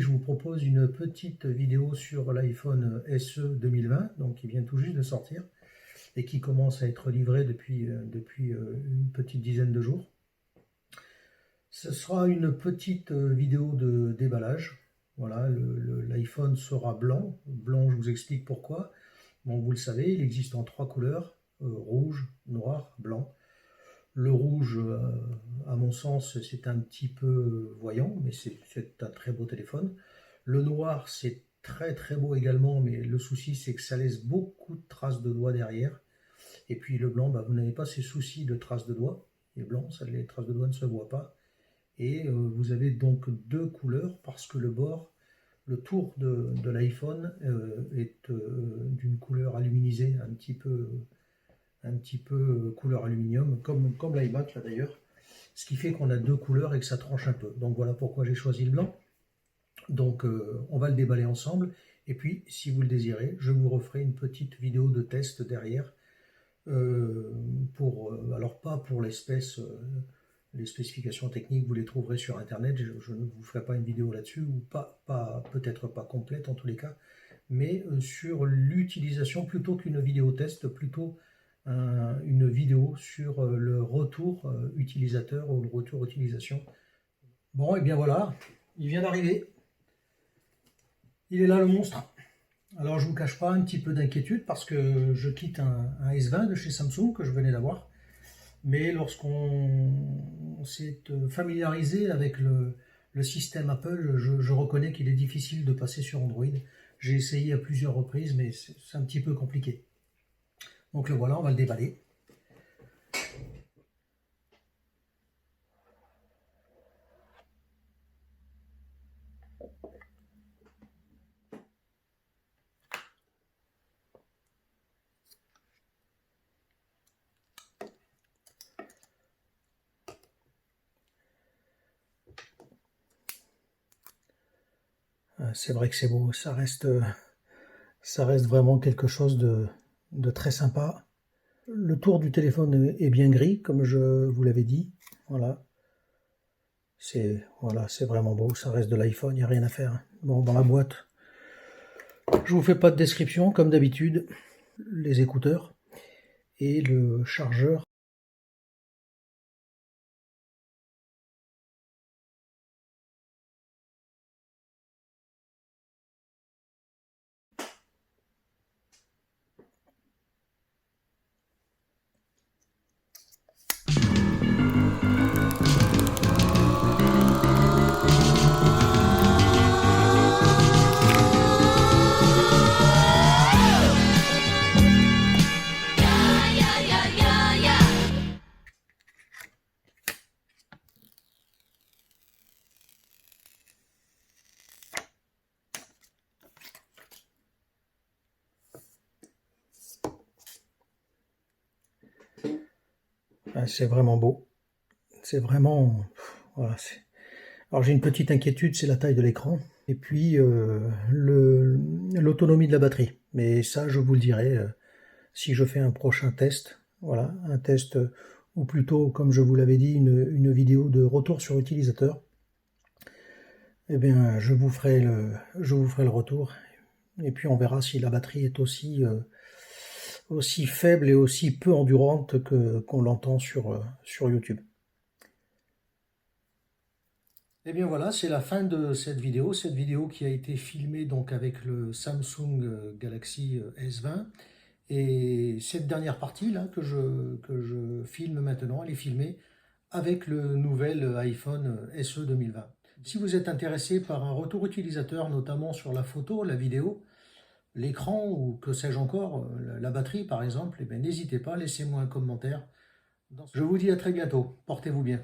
je vous propose une petite vidéo sur l'iPhone SE 2020, donc qui vient tout juste de sortir et qui commence à être livré depuis une petite dizaine de jours. Ce sera une petite vidéo de déballage. Voilà, l'iPhone sera blanc. Blanc, je vous explique pourquoi. Bon, vous le savez, il existe en 3 couleurs, rouge, noir, blanc. Le rouge, à mon sens, c'est un petit peu voyant, mais c'est un très beau téléphone. Le noir, c'est très très beau également, mais le souci, c'est que ça laisse beaucoup de traces de doigts derrière. Et puis le blanc, vous n'avez pas ces soucis de traces de doigts. Les blancs, les traces de doigts ne se voient pas. Et vous avez donc 2 couleurs parce que le tour de l'iPhone est d'une couleur aluminisée, un petit peu couleur aluminium, comme l'iMac là d'ailleurs. Ce qui fait qu'on a 2 couleurs et que ça tranche un peu. Donc voilà pourquoi j'ai choisi le blanc. Donc on va le déballer ensemble. Et puis, si vous le désirez, je vous referai une petite vidéo de test derrière. Alors pas pour l'espèce, les spécifications techniques, vous les trouverez sur internet. Je ne vous ferai pas une vidéo là-dessus, ou peut-être pas complète en tous les cas, mais sur l'utilisation plutôt qu'une vidéo test, plutôt une vidéo sur le retour utilisateur ou le retour utilisation. Bon, et bien voilà, il vient d'arriver. Il est là le monstre. Alors je ne vous cache pas un petit peu d'inquiétude parce que je quitte un S20 de chez Samsung que je venais d'avoir. Mais lorsqu'on s'est familiarisé avec le système Apple, je reconnais qu'il est difficile de passer sur Android. J'ai essayé à plusieurs reprises, mais c'est un petit peu compliqué. Donc le voilà, on va le déballer. C'est vrai que c'est beau, ça reste vraiment quelque chose de très sympa. Le tour du téléphone est bien gris, comme je vous l'avais dit. Voilà. C'est vraiment beau, ça reste de l'iPhone, il n'y a rien à faire. Bon, dans la boîte, je vous fais pas de description, comme d'habitude. Les écouteurs et le chargeur. C'est vraiment beau. C'est vraiment... Voilà, alors j'ai une petite inquiétude, c'est la taille de l'écran. Et puis l'autonomie de la batterie. Mais ça, je vous le dirai si je fais un prochain test. Voilà, un test, ou plutôt, comme je vous l'avais dit, une vidéo de retour sur utilisateur. Eh bien, je vous ferai le retour. Et puis on verra si la batterie est aussi faible et aussi peu endurante qu'on l'entend sur YouTube. Et bien voilà, c'est la fin de cette vidéo qui a été filmée donc avec le Samsung Galaxy S20. Et cette dernière partie là que je filme maintenant, elle est filmée avec le nouvel iPhone SE 2020. Si vous êtes intéressé par un retour utilisateur, notamment sur la photo, la vidéo, l'écran ou que sais-je encore, la batterie par exemple, eh n'hésitez pas, laissez-moi un commentaire. Je vous dis à très bientôt, portez-vous bien.